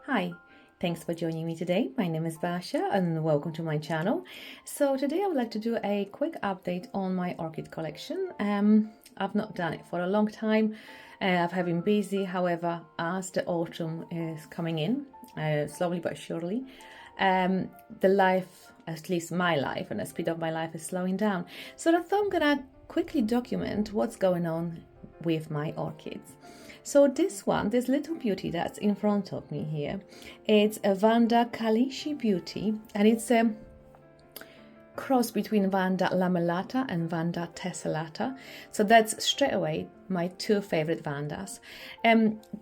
Hi, thanks for joining me today. My name is Basia and welcome to my channel. So today I would like to do a quick update on my orchid collection. I've not done it for a long time. I've been busy, however, as the autumn is coming in, slowly but surely, the life, at least my life and the speed of my life is slowing down. So I thought I'm gonna quickly document what's going on with my orchids. So this little beauty that's in front of me here, it's a Vanda Kalishi Beauty, and it's a cross between Vanda lamellata and Vanda tessellata. So that's straight away my two favorite Vandas.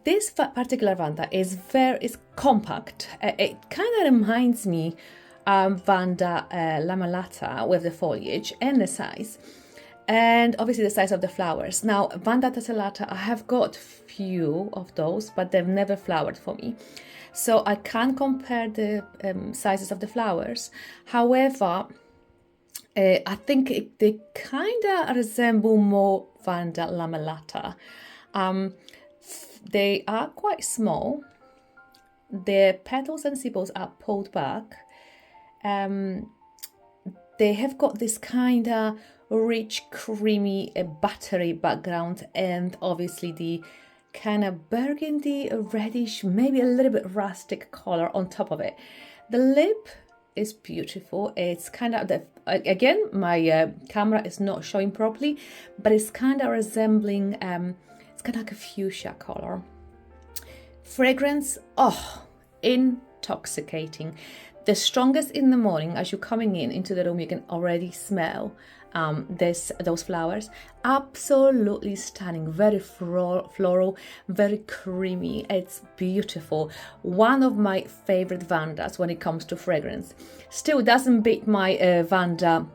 This particular Vanda is compact. It kind of reminds me of Vanda lamellata with the foliage and the size. And obviously the size of the flowers. Now, Vanda tessellata, I have got few of those, but they've never flowered for me. So I can't compare the sizes of the flowers. However, I think they kind of resemble more Vanda lamellata. They are quite small. Their petals and sepals are pulled back. They have got this kind of rich, creamy, buttery background, and obviously the kind of burgundy, reddish, maybe a little bit rustic color on top of it. The lip is beautiful. It's kind of again, my camera is not showing properly, but it's kind of resembling, it's kind of like a fuchsia color. Fragrance, intoxicating. The strongest in the morning, as you're coming into the room, you can already smell those flowers. Absolutely stunning, very floral, very creamy. It's beautiful. One of my favorite Vandas when it comes to fragrance. Still doesn't beat my Vanda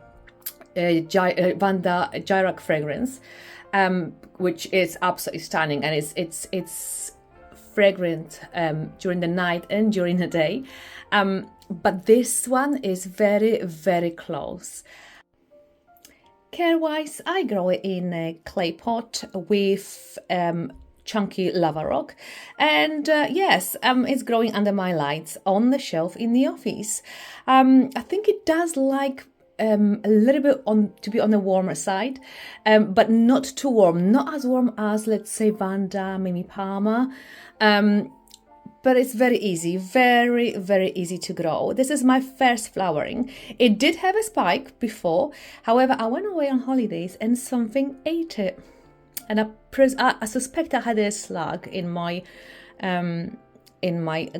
Gyrac fragrance, which is absolutely stunning, and it's fragrant during the night and during the day. But this one is very, very close. Care-wise, I grow it in a clay pot with chunky lava rock, and yes, it's growing under my lights on the shelf in the office. I think it does like a little bit to be on the warmer side, but not too warm, not as warm as, let's say, Vanda Mimi Palmer. But it's very easy, very, very easy to grow. This is my first flowering. It did have a spike before. However, I went away on holidays and something ate it. And I suspect I had a slug in my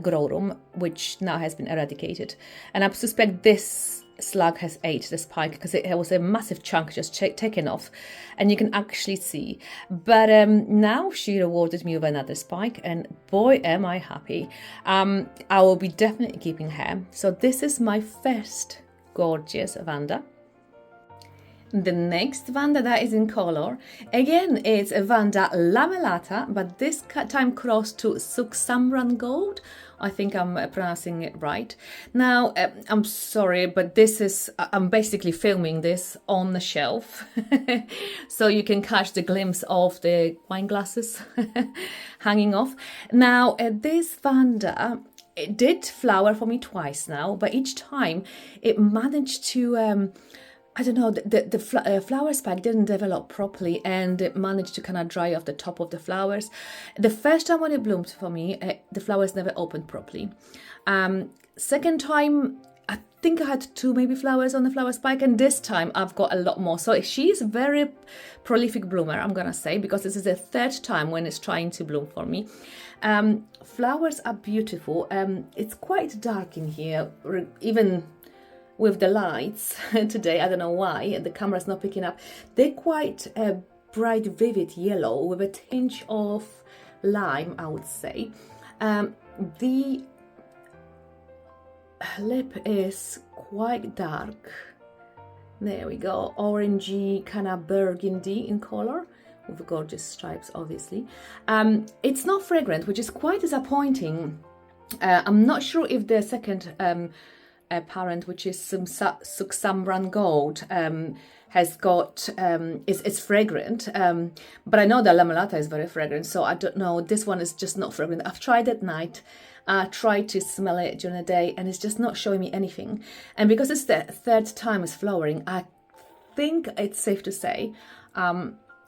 grow room, which now has been eradicated. And I suspect this slug has ate the spike because it was a massive chunk just taken off, and you can actually see. But now she rewarded me with another spike, and boy am I happy. I will be definitely keeping her. So this is my first gorgeous Vanda. The next Vanda that is in color, again, it's a Vanda lamellata, but this time crossed to Suksamran Gold. I think I'm pronouncing it right. Now, I'm sorry, but I'm basically filming this on the shelf. So you can catch the glimpse of the wine glasses hanging off. Now, this Vanda, it did flower for me twice now, but each time it managed to... I don't know, the flower spike didn't develop properly, and it managed to kind of dry off the top of the flowers. The first time when it bloomed for me, the flowers never opened properly. Second time, I think I had two maybe flowers on the flower spike, and this time I've got a lot more. So she's a very prolific bloomer, I'm gonna say, because this is the third time when it's trying to bloom for me. Flowers are beautiful. It's quite dark in here, even with the lights today. I don't know why the camera's not picking up. They're quite bright, vivid yellow with a tinge of lime, I would say. The lip is quite dark. There we go, orangey, kind of burgundy in color, with gorgeous stripes, obviously. It's not fragrant, which is quite disappointing. I'm not sure if the second a parent, which is some Suxamran Gold. Has got it's fragrant, but I know that Lamellata is very fragrant, so I don't know. This one is just not fragrant. I've tried at night. I tried to smell it during the day, and it's just not showing me anything. And because it's the third time it's flowering, I think it's safe to say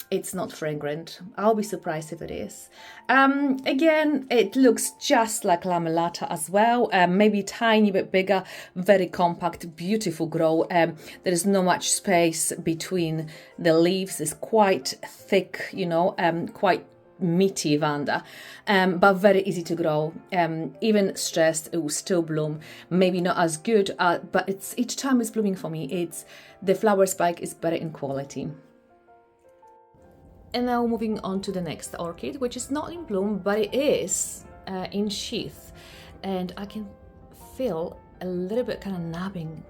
it's not fragrant. I'll be surprised if it is. Again, it looks just like Lamellata as well, maybe tiny bit bigger, very compact, beautiful grow. There is not much space between the leaves. It's quite thick, you know, quite meaty vanda, but very easy to grow. Even stressed, it will still bloom. Maybe not as good, but it's each time it's blooming for me. It's the flower spike is better in quality. And now moving on to the next orchid, which is not in bloom, but it is in sheath. And I can feel a little bit kind of nabbing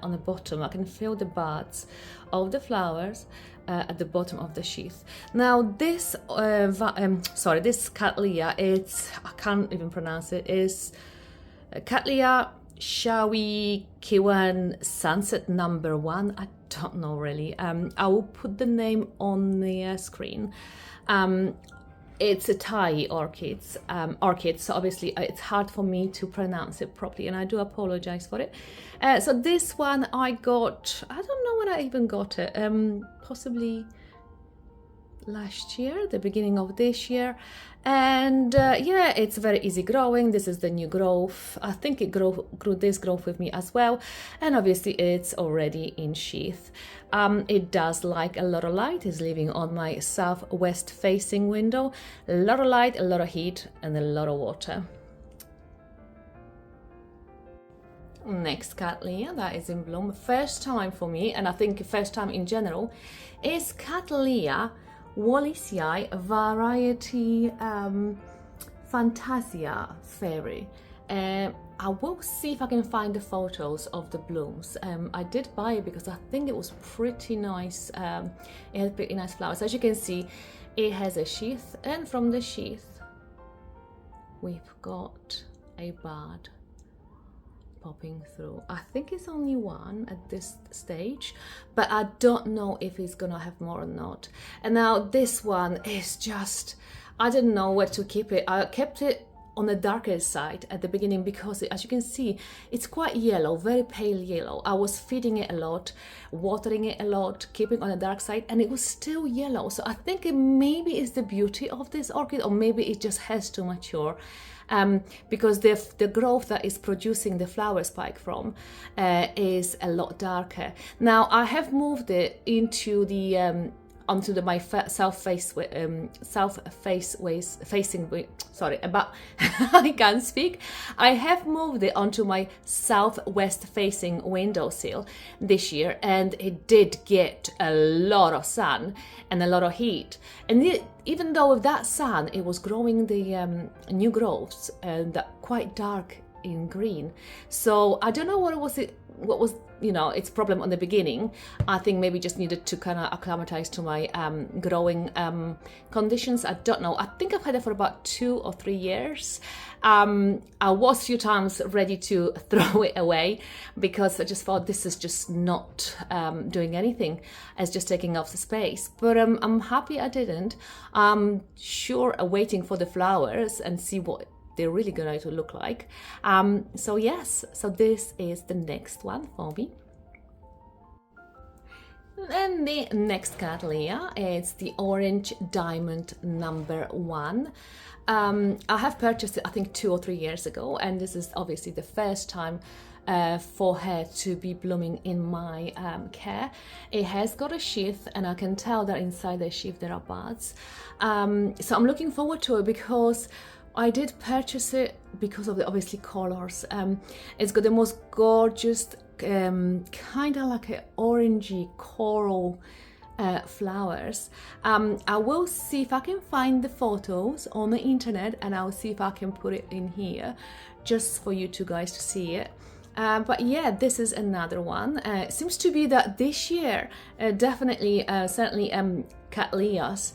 on the bottom. I can feel the buds of the flowers at the bottom of the sheath. Now this, this Cattleya, I can't even pronounce it, is Cattleya Shawi Kiwan Sunset number 1. I don't know really. I will put the name on the screen. It's a Thai orchid, so obviously it's hard for me to pronounce it properly, and I do apologize for it. So this one I got, I don't know when I even got it, possibly last year, the beginning of this year. And yeah, it's very easy growing. This is the new growth. I think it grew this growth with me as well, and obviously it's already in sheath. It does like a lot of light. It's living on my southwest facing window. A lot of light, a lot of heat, and a lot of water. Next Cattleya that is in bloom, first time for me, and I think first time in general, is Cattleya Wallisii variety Fantasia Fairy. I will see if I can find the photos of the blooms. I did buy it because I think it was pretty nice. It has pretty nice flowers. As you can see, it has a sheath, and from the sheath we've got a bud popping through. I think it's only one at this stage, but I don't know if it's gonna have more or not. And now this one is just, I didn't know where to keep it. I kept it on the darker side at the beginning because, as you can see, it's quite yellow, very pale yellow. I was feeding it a lot, watering it a lot, keeping on the dark side, and it was still yellow. So I think it maybe is the beauty of this orchid, or maybe it just has to mature. Because the growth that is producing the flower spike from is a lot darker. Now I have moved it into the onto the my south facing about I can't speak. I have moved it onto my southwest facing windowsill this year, and it did get a lot of sun and a lot of heat. And even though with that sun, it was growing the new growths and quite dark in green. So I don't know what was its problem on the beginning. I think maybe just needed to kind of acclimatize to my growing conditions. I don't know. I think I've had it for about 2 or 3 years. I was a few times ready to throw it away because I just thought this is just not doing anything. It's just taking up the space. But I'm happy I didn't. I'm sure waiting for the flowers and see what they're really going to look like. So yes, so this is the next one for me. And the next Cattleya is the Orange Diamond number 1. I have purchased it I think 2 or 3 years ago, and this is obviously the first time for her to be blooming in my care. It has got a sheath, and I can tell that inside the sheath there are buds. So I'm looking forward to it because I did purchase it because of the obviously colors. It's got the most gorgeous kind of like an orangey coral flowers. I will see if I can find the photos on the internet, and I'll see if I can put it in here just for you two guys to see it. But yeah, this is another one. It seems to be that this year definitely certainly Cattleyas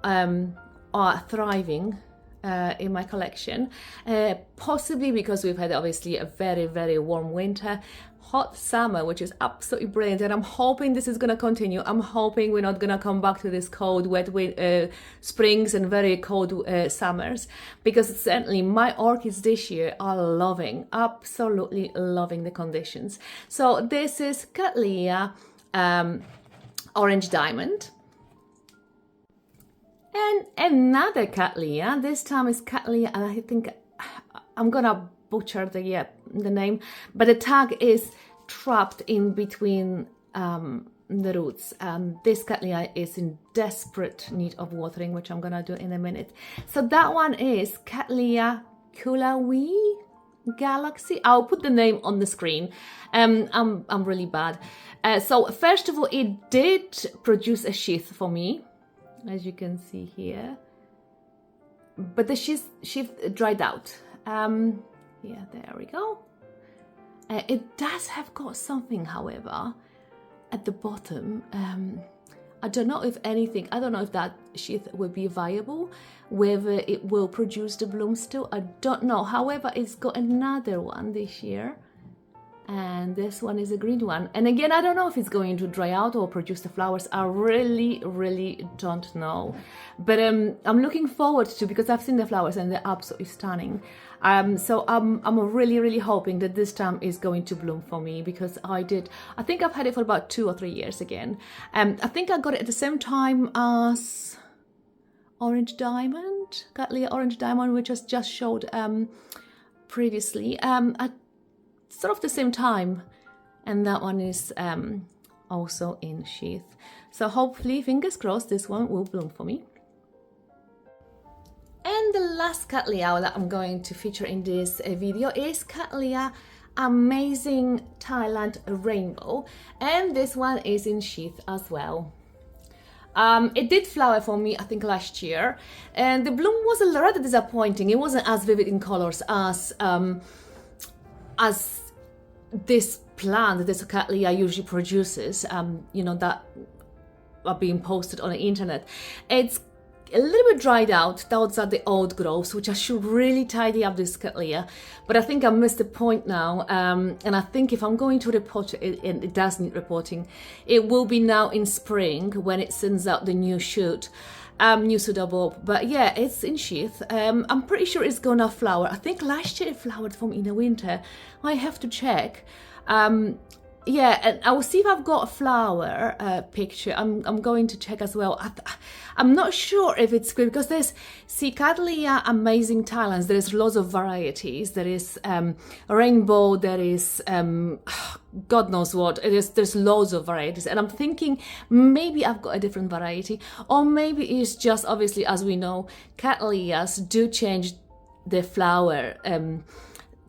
are thriving in my collection, possibly because we've had obviously a very, very warm winter, hot summer, which is absolutely brilliant, and I'm hoping this is going to continue. I'm hoping we're not going to come back to this cold, wet springs and very cold summers, because certainly my orchids this year are absolutely loving the conditions. So this is Cattleya Orange Diamond. And another Cattleya, this time is Cattleya, and I think I'm gonna butcher the name, but the tag is trapped in between the roots. This Cattleya is in desperate need of watering, which I'm gonna do in a minute. So that one is Cattleya Kulawi Galaxy. I'll put the name on the screen. I'm really bad. So first of all, it did produce a sheath for me, as you can see here, but the sheath dried out. Yeah, there we go. It does have got something, however, at the bottom. I don't know if that sheath will be viable, whether it will produce the bloom still, I don't know. However, it's got another one this year, and this one is a green one. And again, I don't know if it's going to dry out or produce the flowers. I really, really don't know. But I'm looking forward to, because I've seen the flowers and they're absolutely stunning. So I'm really, really hoping that this time is going to bloom for me, because I think I've had it for about 2 or 3 years again. I think I got it at the same time as Orange Diamond, Cattleya Orange Diamond, which I just showed previously. At sort of the same time, and that one is also in sheath. So hopefully, fingers crossed, this one will bloom for me. And the last Cattleya that I'm going to feature in this video is Cattleya Amazing Thailand Rainbow, and this one is in sheath as well. It did flower for me, I think, last year, and the bloom was rather disappointing. It wasn't as vivid in colors as this plant, this Cattleya usually produces, that are being posted on the internet. It's a little bit dried out. Those are the old growths, which I should really tidy up this Cattleya. But I think I missed the point now, and I think if I'm going to report it, and it does need reporting, it will be now in spring when it sends out the new shoot. New suitable, but yeah, it's in sheath. I'm pretty sure it's gonna flower. I think last year it flowered for me in the winter. I have to check. Yeah, and I will see if I've got a flower picture. I'm going to check as well. I'm not sure if it's good, because there's Cattleya Amazing Thailand. There is lots of varieties. There is rainbow. There is God knows what. There's loads of varieties, and I'm thinking maybe I've got a different variety, or maybe it's just, obviously, as we know, Cattleyas do change the flower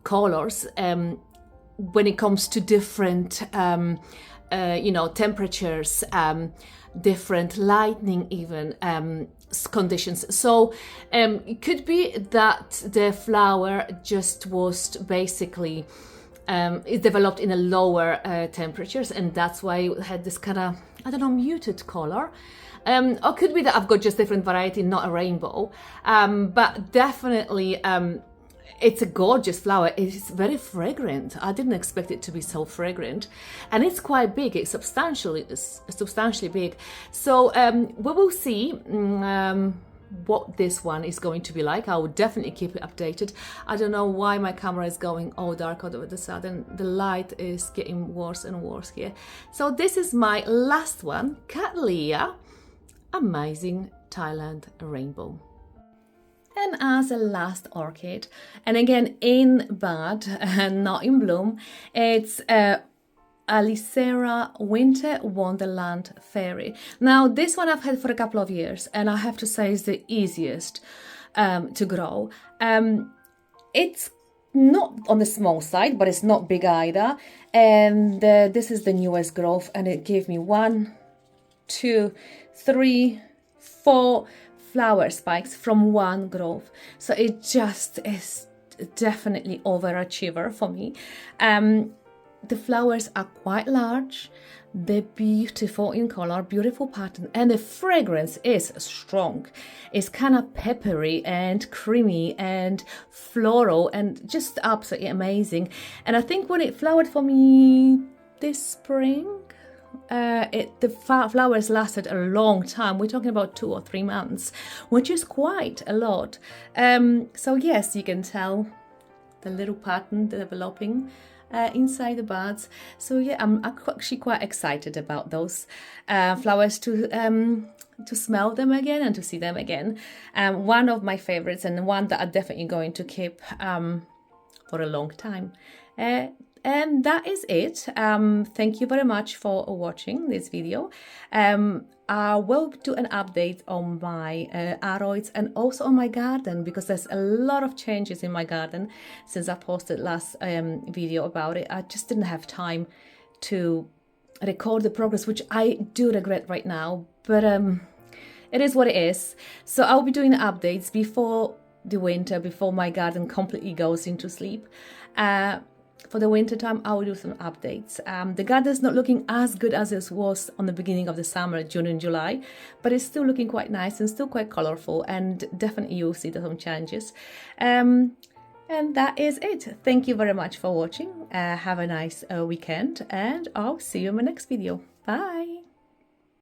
colors when it comes to different temperatures, different lighting, even conditions. So it could be that the flower just was basically it developed in a lower temperatures, and that's why it had this kind of, I don't know, muted color. Or could be that I've got just different variety, not a rainbow. But definitely it's a gorgeous flower. It's very fragrant. I didn't expect it to be so fragrant, and it's quite big. It's substantially big. So we will see what this one is going to be like. I will definitely keep it updated. I don't know why my camera is going all dark all of a sudden. The light is getting worse and worse here. So this is my last one, Cattleya Amazing Thailand Rainbow. And as a last orchid, and again in bud and not in bloom, it's Alicera Winter Wonderland Fairy. Now this one I've had for a couple of years, and I have to say it's the easiest to grow. It's not on the small side, but it's not big either. And this is the newest growth, and it gave me 1, 2, 3, 4 flower spikes from one growth. So it just is definitely overachiever for me. the flowers are quite large, they're beautiful in color, beautiful pattern, and the fragrance is strong. It's kind of peppery and creamy and floral and just absolutely amazing. And I think when it flowered for me this spring, the flowers lasted a long time. We're talking about 2 or 3 months, which is quite a lot. So yes, you can tell the little pattern developing inside the buds. So yeah, I'm actually quite excited about those flowers to smell them again and to see them again. One of my favorites, and one that I'm definitely going to keep for a long time. And that is it. Thank you very much for watching this video. I will do an update on my orchids and also on my garden, because there's a lot of changes in my garden since I posted last video about it. I just didn't have time to record the progress, which I do regret right now, but it is what it is. So I'll be doing updates before the winter, before my garden completely goes into sleep. For the winter time, I will do some updates. The garden is not looking as good as it was on the beginning of the summer, June and July, but it's still looking quite nice and still quite colorful, and definitely you'll see some changes. And that is it. Thank you very much for watching. Have a nice weekend, and I'll see you in my next video. Bye!